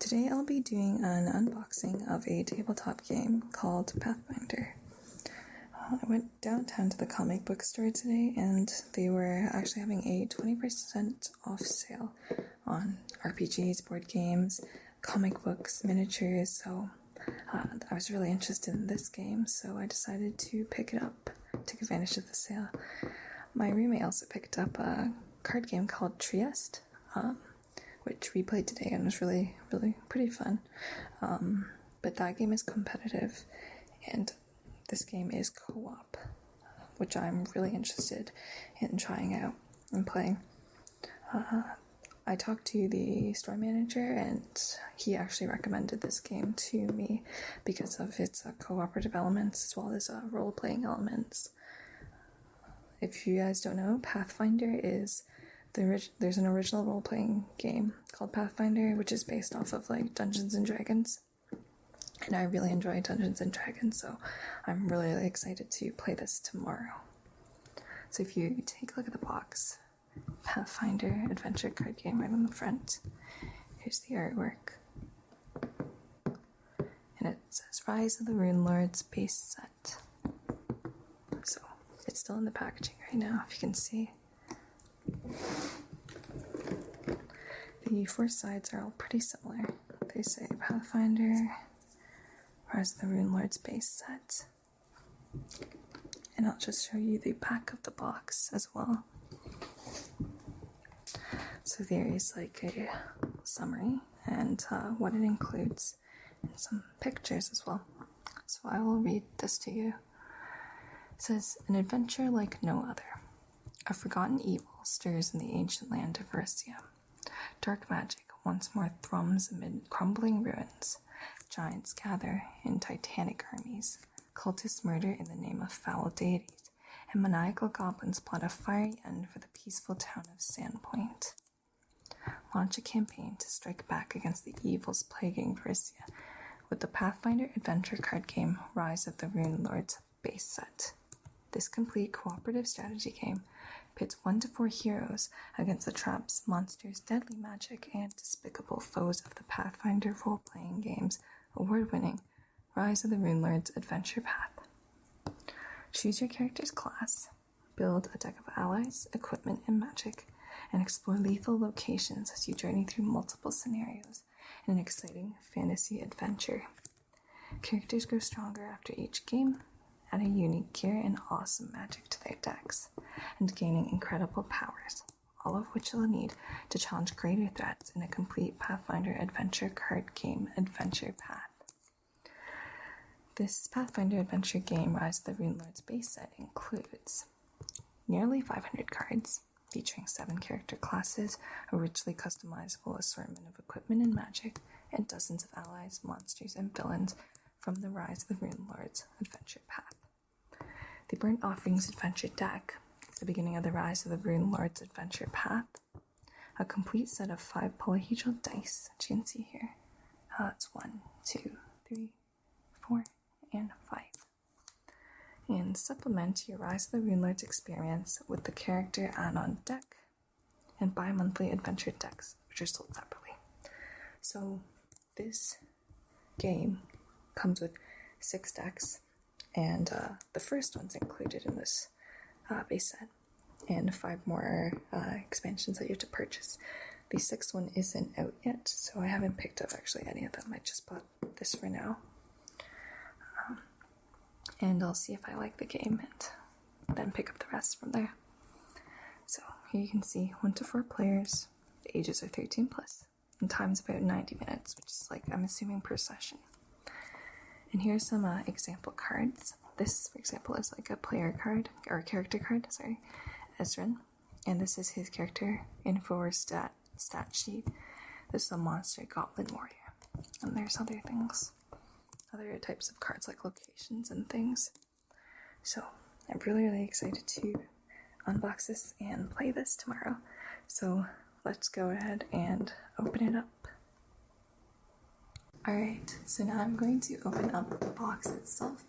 Today I'll be doing an unboxing of a tabletop game called Pathfinder. I went downtown to the comic book store today and they were actually having a 20% off sale on RPGs, board games, comic books, miniatures, so I was really interested in this game, so I decided to pick it up, take advantage of the sale. My roommate also picked up a card game called Trieste, which we played today and was really pretty fun. But that game is competitive, and this game is co-op, which I'm really interested in trying out and playing. I talked to the store manager, and he actually recommended this game to me because of its cooperative elements as well as role-playing elements. If you guys don't know, Pathfinder is there's an original role-playing game called Pathfinder, which is based off of like Dungeons and Dragons, and I really enjoy Dungeons and Dragons, so I'm really excited to play this tomorrow. So if you take a look at the box, Pathfinder adventure card game right on the front. Here's the artwork, and it says Rise of the Rune Lords base set. So it's still in the packaging right now, if you can see. The four sides are all pretty similar. They say Pathfinder, Rise of the Rune Lords base set. And I'll just show you the back of the box as well. So there is like a summary and what it includes, and some pictures as well. So I will read this to you. It says, an adventure like no other. A forgotten evil stirs in the ancient land of Russia. Dark magic once more thrums amid crumbling ruins. Giants gather in titanic armies. Cultists murder in the name of foul deities. And maniacal goblins plot a fiery end for the peaceful town of Sandpoint. Launch a campaign to strike back against the evils plaguing Russia with the Pathfinder adventure card game Rise of the Rune Lords base set. This complete cooperative strategy game pits 1 to 4 heroes against the traps, monsters, deadly magic, and despicable foes of the Pathfinder role-playing game's award-winning Rise of the Rune Lords adventure path. Choose your character's class, build a deck of allies, equipment, and magic, and explore lethal locations as you journey through multiple scenarios in an exciting fantasy adventure. Characters grow stronger after each game, add a unique gear and awesome magic to their decks, and gaining incredible powers, all of which you'll need to challenge greater threats in a complete Pathfinder adventure card game adventure path. This Pathfinder adventure game Rise of the Rune Lords base set includes nearly 500 cards, featuring 7 character classes, a richly customizable assortment of equipment and magic, and dozens of allies, monsters, and villains from the Rise of the Rune Lords adventure path. The Burnt Offerings adventure deck, the beginning of the Rise of the Rune Lords adventure path, a complete set of 5 polyhedral dice, as you can see here. It's 1, 2, 3, 4, and 5. And supplement your Rise of the Rune Lords experience with the character add-on deck and bi-monthly adventure decks, which are sold separately. So this game comes with 6 decks, and the first one's included in this base set, and 5 more expansions that you have to purchase. The 6th one isn't out yet, so I haven't picked up actually any of them. I just bought this for now. And I'll see if I like the game and then pick up the rest from there. So here you can see 1 to 4 players, the ages are 13 plus, and time's about 90 minutes, which is like, I'm assuming, per session. And here's some example cards. This, for example, is like a player card, or a character card, sorry, Ezrin. And this is his character info or stat sheet. This is a monster goblin warrior. And there's other things. Other types of cards like locations and things. So I'm really excited to unbox this and play this tomorrow. So let's go ahead and open it up. Alright, so now I'm going to open up the box itself.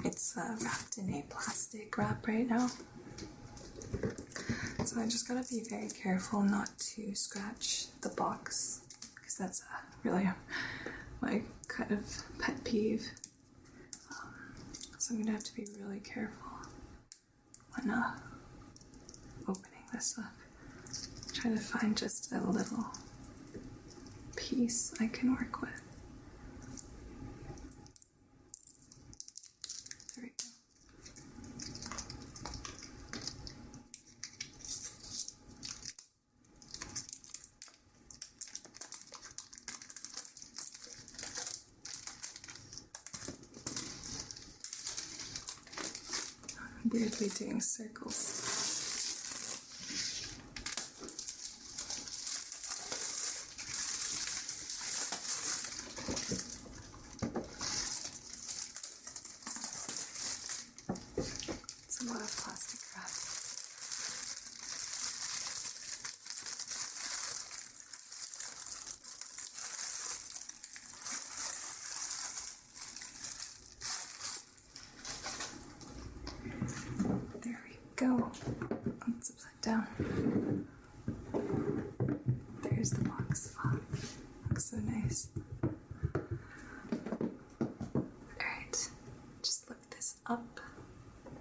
It's wrapped in a plastic wrap right now. So I just gotta be very careful not to scratch the box, because because that's really my kind of pet peeve. So I'm going to have to be really careful when opening this up. Trying to find just a little piece I can work with. There we go. Weirdly doing circles. It's a lot of plastic wrap. There we go. It's upside down. There's the box. Oh, looks so nice. Alright, just lift this up.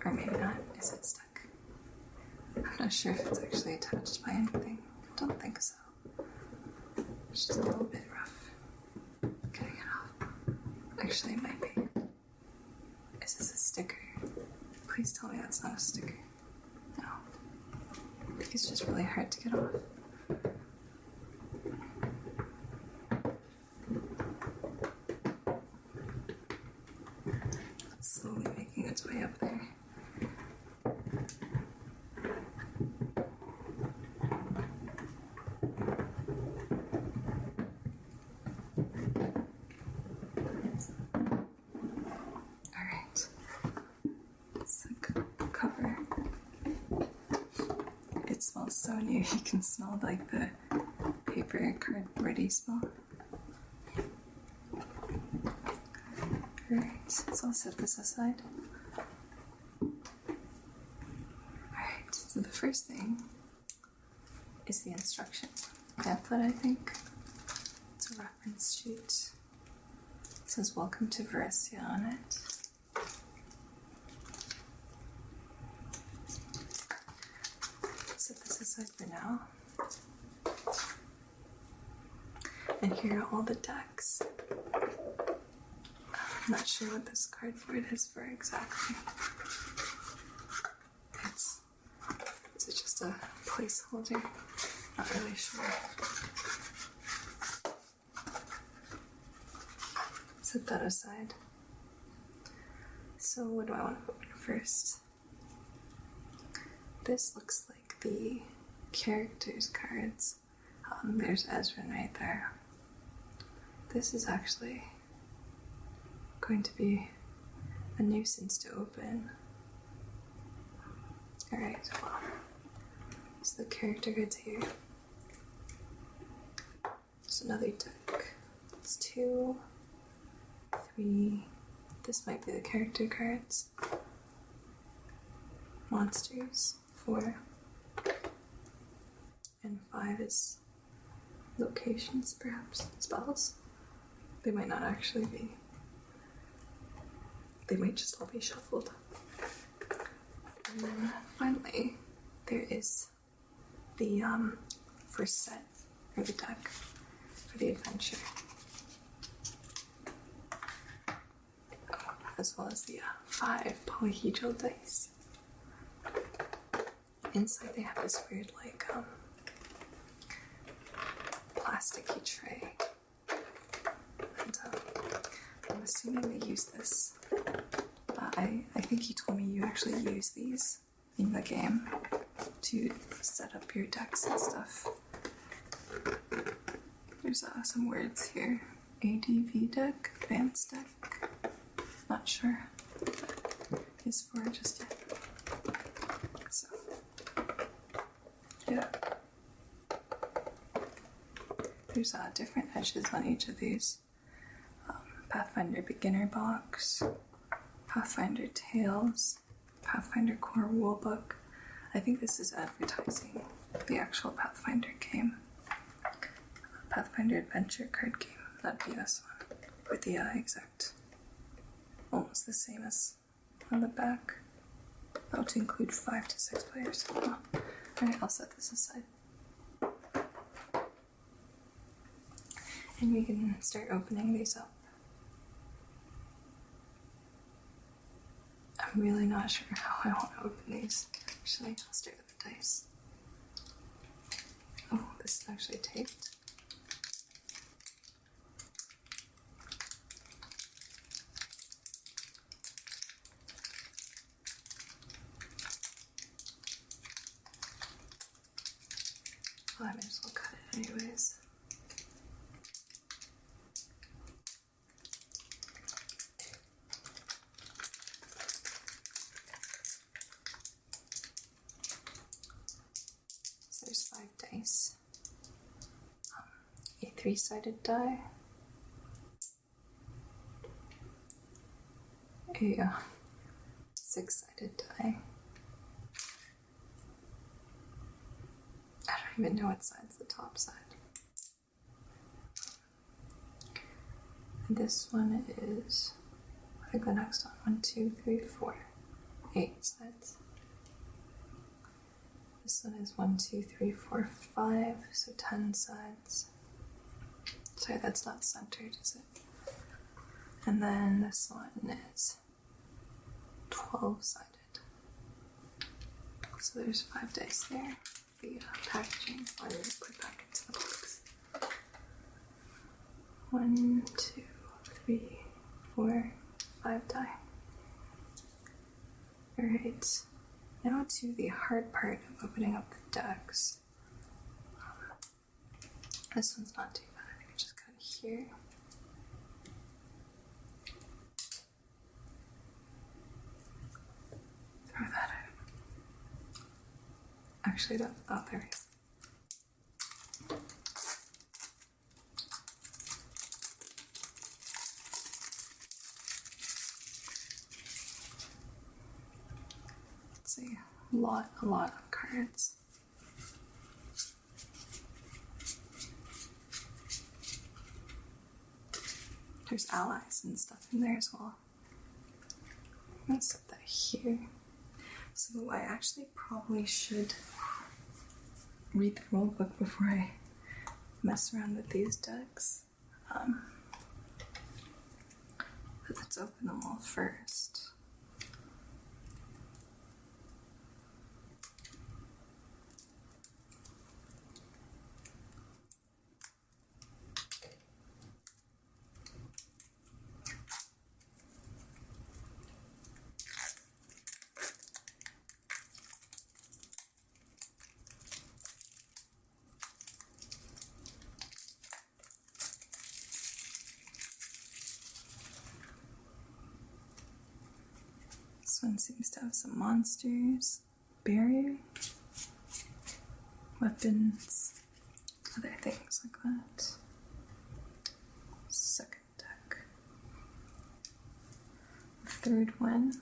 Or maybe not. Is it stuck? I'm not sure if it's actually attached by anything. I don't think so. It's just a little bit rough getting it off. Actually, it might be. Is this a sticker? Please tell me that's not a sticker. No. I think it's just really hard to get off. It's slowly making its way up there. Alright. It's the cover. It smells so new. You can smell like the paper cardboardy smell. Alright, so I'll set this aside. Alright, so the first thing is the instruction pamphlet, I think. It's a reference sheet. It says welcome to Veresia on it. Set this aside for now. And here are all the decks. I'm not sure what this cardboard is for exactly. Is it just a placeholder? Not really sure. Set that aside. So what do I want to open first? This looks like the characters cards. There's Ezra right there. This is actually going to be a nuisance to open. Alright, well, so the character cards here. There's another deck. It's 2, 3. This might be the character cards. Monsters, 4. And 5 is locations, perhaps. Spells. They might not actually be. They might just all be shuffled. And then finally, there is the first set, or the deck, for the adventure. As well as the 5 polyhedral dice. Inside they have this weird, like, plasticky tray. And I'm assuming they use this. I think you told me you actually use these in the game to set up your decks and stuff. There's some words here. ADV deck, advanced deck. Not sure what that is for just yet. So, yeah. There's different edges on each of these. Pathfinder beginner box, Pathfinder Tales, Pathfinder core rulebook. I think this is advertising the actual Pathfinder game. Pathfinder Adventure card game. That'd be this one. With the exact, almost the same as on the back. That would include 5 to 6 players. Oh. Alright, I'll set this aside. And we can start opening these up. I'm really not sure how I want to open these. Actually, I'll start with the dice. Oh, this is actually taped. Well, I might as well cut it anyways. So there's 5 dice. A 3-sided die. A 6-sided die. I don't even know what side's the top side. And this one is, I think the next one, 1, 2, 3, 4, 8 sides. This one is 1, 2, 3, 4, 5, so 10 sides. Sorry, that's not centered, is it? And then this one is 12-sided. So there's 5 dice there. The packaging, I'll put back into the box. 1, 2, 3, 4, 5 die. Alright, now to the hard part of opening up the decks. This one's not too bad, I can just cut here. Throw that out. Actually, there we go. Let's see, a lot of cards. There's allies and stuff in there as well. I'm gonna set that here. So I actually probably should read the rulebook before I mess around with these decks. But let's open them all first. This one seems to have some monsters, barrier, weapons, other things like that. Second deck. The third one.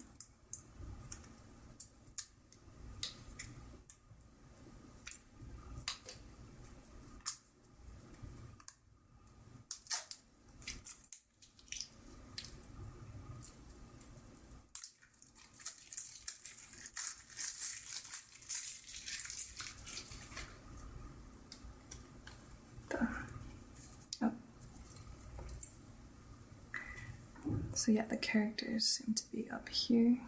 So yeah, the characters seem to be up here.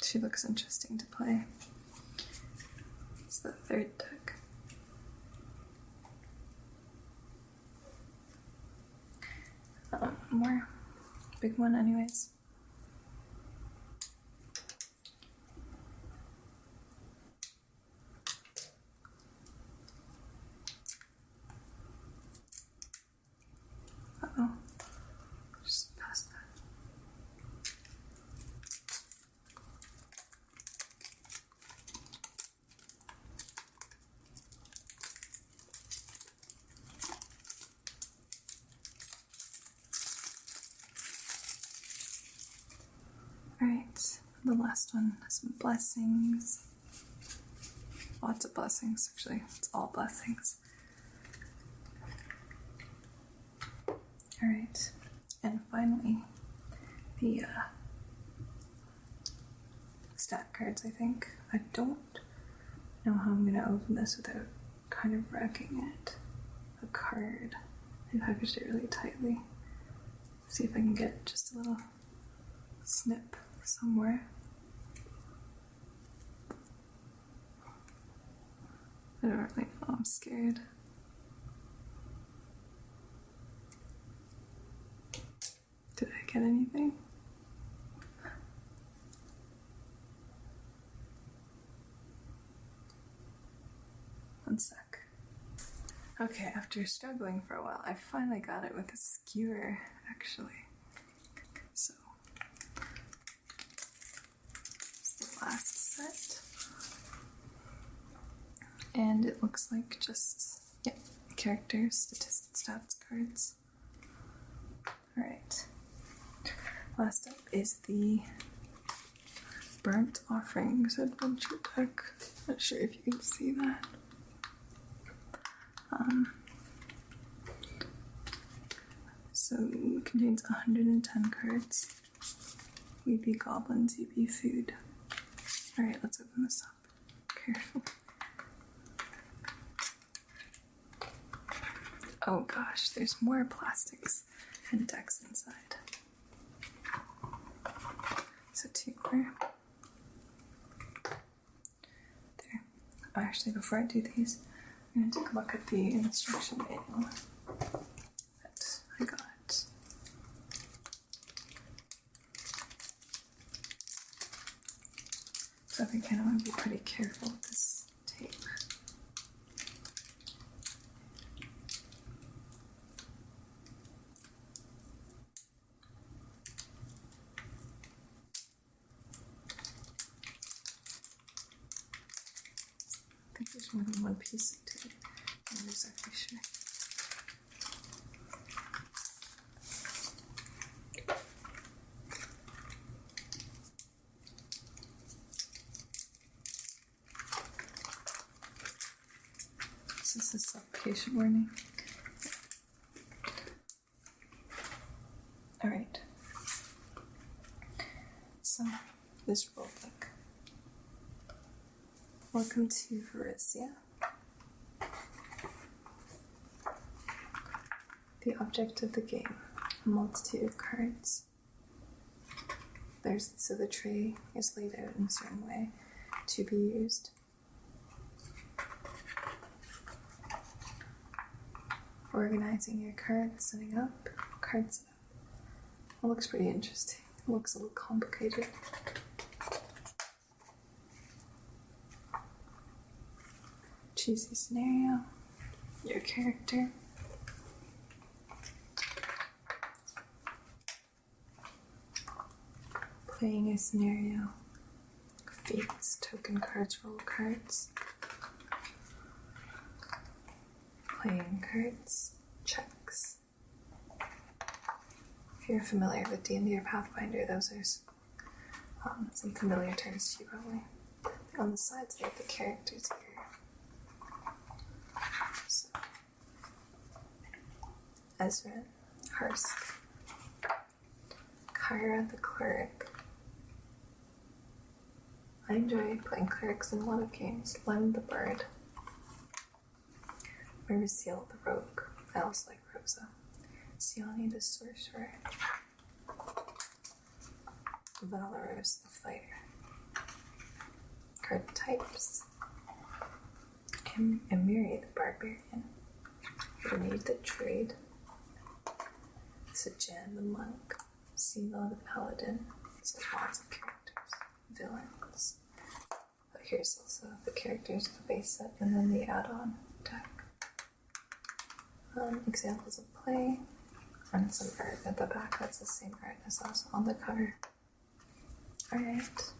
She looks interesting to play. It's the third deck. More big one anyways. Uh-oh. Just past that. Alright, the last one, some blessings. Lots of blessings, actually. It's all blessings. Alright, and finally, the stat cards, I think. I don't know how I'm gonna open this without kind of wrecking it. A card. I packaged it really tightly. See if I can get just a little snip somewhere. I don't really know, I'm scared. Did I get anything? One sec. Okay, after struggling for a while, I finally got it with a skewer, actually. So, it's the last set. And it looks like just, characters, statistics, stats cards. Alright. Last up is the Burnt Offerings Adventure deck. Not sure if you can see that. So it contains 110 cards. We be goblins, you be food. Alright, let's open this up. Careful. Oh gosh, there's more plastics and decks inside. So 2 more. There. Oh, actually, before I do these, I'm going to take a look at the instruction manual that I got. So I think I want to be pretty careful with this tape. I think there's more than one piece of tape. I'm not exactly sure. This is a application warning. Alright. So, this rulebook. Welcome to Varisia. The object of the game, a multitude of cards. So the tray is laid out in a certain way to be used. Organizing your cards, setting up, card setup. It looks pretty interesting. It looks a little complicated. Choose a scenario, your character. Playing a scenario. Feats, token cards, roll cards. Playing cards, checks. If you're familiar with D&D or Pathfinder, those are some familiar terms to you probably. On the sides they have the characters here. So, Ezra, Harsk, Kyra the cleric. I enjoy playing clerics in a lot of games. Lem the bard. Seal the rogue. I also like Rosa. Siani the sorcerer. Valoros the fighter. Card types. Emiri the barbarian. Renee the trade. Sajan the monk. Silo the paladin. So lots of characters. Villains. But here's also the characters of the base set and then the add-on deck. Examples of play, and some art at the back. That's the same art as also on the cover. Alright,